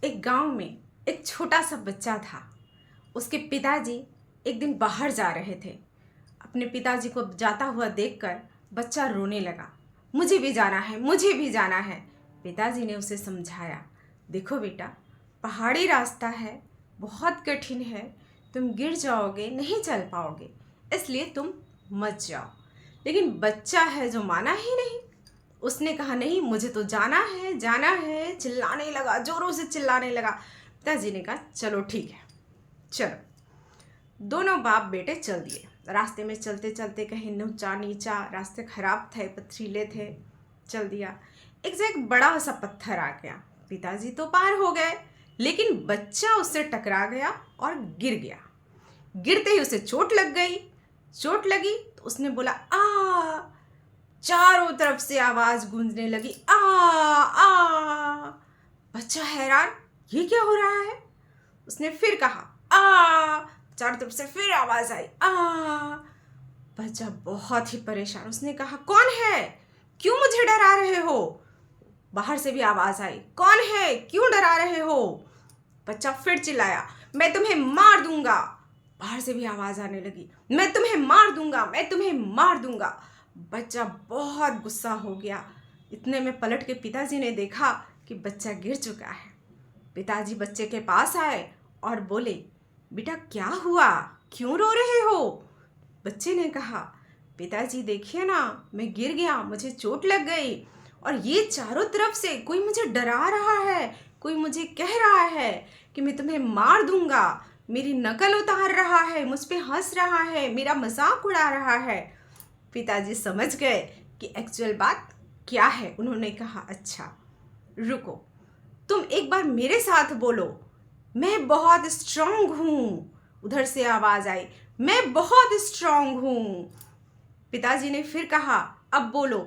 एक गांव में एक छोटा सा बच्चा था। उसके पिताजी एक दिन बाहर जा रहे थे। अपने पिताजी को जाता हुआ देखकर बच्चा रोने लगा। मुझे भी जाना है, मुझे भी जाना है। पिताजी ने उसे समझाया, देखो बेटा, पहाड़ी रास्ता है, बहुत कठिन है, तुम गिर जाओगे, नहीं चल पाओगे, इसलिए तुम मत जाओ। लेकिन बच्चा है जो माना ही नहीं। उसने कहा, नहीं, मुझे तो जाना है, जाना है। चिल्लाने लगा, जोरों से चिल्लाने लगा। पिताजी ने कहा, चलो ठीक है, चलो। दोनों बाप बेटे चल दिए। रास्ते में चलते चलते कहीं ऊंचा नीचा, रास्ते खराब थे, पथरीले थे, चल दिया। एक जगह बड़ा सा पत्थर आ गया। पिताजी तो पार हो गए, लेकिन बच्चा उससे टकरा गया और गिर गया। गिरते ही उसे चोट लग गई। चोट लगी तो उसने बोला, आ। चारों तरफ से आवाज गूंजने लगी, आ आ। बच्चा हैरान, ये क्या हो रहा है। उसने फिर कहा, आ। चारों तरफ से फिर आवाज आई, आ। बच्चा बहुत ही परेशान। उसने कहा, कौन है, क्यों मुझे डरा रहे हो। बाहर से भी आवाज आई, कौन है, क्यों डरा रहे हो। बच्चा फिर चिल्लाया, मैं तुम्हें मार दूंगा। बाहर से भी आवाज आने लगी, मैं तुम्हें मार दूंगा, मैं तुम्हें मार दूंगा। बच्चा बहुत गुस्सा हो गया। इतने में पलट के पिताजी ने देखा कि बच्चा गिर चुका है। पिताजी बच्चे के पास आए और बोले, बेटा क्या हुआ, क्यों रो रहे हो। बच्चे ने कहा, पिताजी देखिए ना, मैं गिर गया, मुझे चोट लग गई, और ये चारों तरफ से कोई मुझे डरा रहा है, कोई मुझे कह रहा है कि मैं तुम्हें मार दूंगा, मेरी नकल उतार रहा है, मुझ पे हंस रहा है, मेरा मजाक उड़ा रहा है। पिताजी समझ गए कि एक्चुअल बात क्या है। उन्होंने कहा, अच्छा रुको, तुम एक बार मेरे साथ बोलो, मैं बहुत स्ट्रांग हूँ। उधर से आवाज आई, मैं बहुत स्ट्रांग हूँ। पिताजी ने फिर कहा, अब बोलो,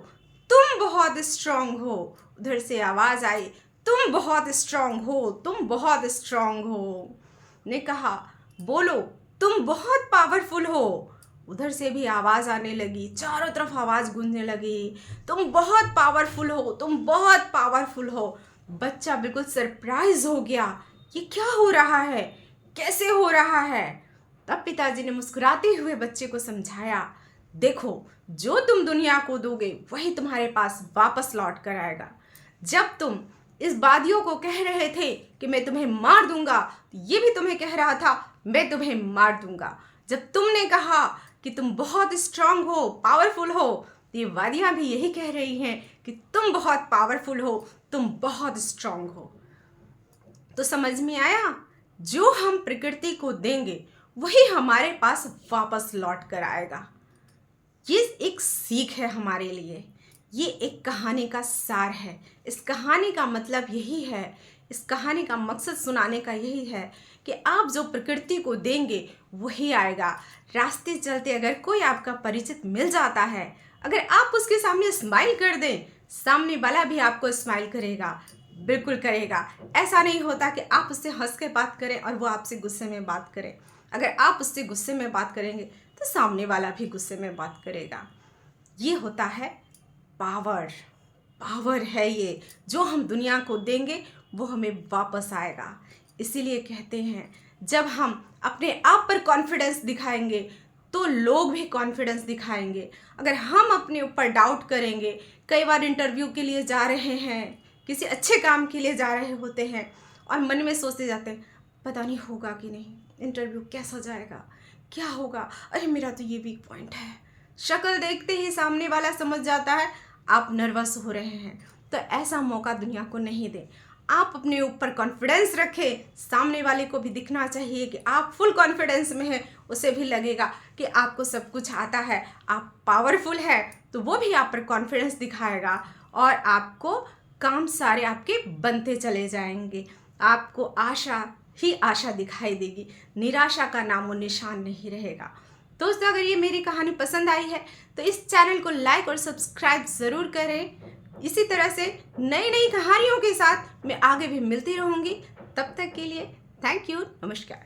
तुम बहुत स्ट्रांग हो। उधर से आवाज आई, तुम बहुत स्ट्रांग हो, तुम बहुत स्ट्रांग हो। ने कहा, बोलो, तुम बहुत पावरफुल हो। उधर से भी आवाज आने लगी, चारों तरफ आवाज गूंजने लगी, तुम बहुत पावरफुल हो, तुम बहुत पावरफुल हो। बच्चा बिल्कुल सरप्राइज हो गया, ये क्या हो रहा है, कैसे हो रहा है। तब पिताजी ने मुस्कुराते हुए बच्चे को समझाया, देखो, जो तुम दुनिया को दोगे वही तुम्हारे पास वापस लौट कर आएगा। जब तुम इस बादियों को कह रहे थे कि मैं तुम्हें मार दूंगा, तो ये भी तुम्हें कह रहा था, मैं तुम्हें मार दूंगा। जब तुमने कहा कि तुम बहुत स्ट्रांग हो, पावरफुल हो, तो ये वादियां भी यही कह रही हैं कि तुम बहुत पावरफुल हो, तुम बहुत स्ट्रांग हो। तो समझ में आया, जो हम प्रकृति को देंगे वही हमारे पास वापस लौट कर आएगा। ये एक सीख है हमारे लिए, ये एक कहानी का सार है। इस कहानी का मतलब यही है, इस कहानी का मकसद सुनाने का यही है कि आप जो प्रकृति को देंगे वही आएगा। रास्ते चलते अगर कोई आपका परिचित मिल जाता है, अगर आप उसके सामने स्माइल कर दें, सामने वाला भी आपको स्माइल करेगा, बिल्कुल करेगा। ऐसा नहीं होता कि आप उससे हंस के बात करें और वो आपसे गुस्से में बात करे। अगर आप उससे गुस्से में बात करेंगे तो सामने वाला भी गुस्से में बात करेगा। ये होता है पावर। पावर है ये, जो हम दुनिया को देंगे वो हमें वापस आएगा। इसीलिए कहते हैं, जब हम अपने आप पर कॉन्फिडेंस दिखाएंगे तो लोग भी कॉन्फिडेंस दिखाएंगे। अगर हम अपने ऊपर डाउट करेंगे, कई बार इंटरव्यू के लिए जा रहे हैं, किसी अच्छे काम के लिए जा रहे होते हैं और मन में सोचते जाते हैं, पता नहीं होगा कि नहीं, इंटरव्यू कैसा जाएगा, क्या होगा, अरे मेरा तो ये वीक पॉइंट है। शक्ल देखते ही सामने वाला समझ जाता है आप नर्वस हो रहे हैं। तो ऐसा मौका दुनिया को नहीं दे। आप अपने ऊपर कॉन्फिडेंस रखें, सामने वाले को भी दिखना चाहिए कि आप फुल कॉन्फिडेंस में हैं। उसे भी लगेगा कि आपको सब कुछ आता है, आप पावरफुल है, तो वो भी आप पर कॉन्फिडेंस दिखाएगा और आपको काम सारे आपके बनते चले जाएंगे। आपको आशा ही आशा दिखाई देगी, निराशा का नामो निशान नहीं रहेगा। दोस्तों, अगर ये मेरी कहानी पसंद आई है तो इस चैनल को लाइक और सब्सक्राइब ज़रूर करें। इसी तरह से नई नई कहानियों के साथ मैं आगे भी मिलती रहूँगी। तब तक के लिए थैंक यू, नमस्कार।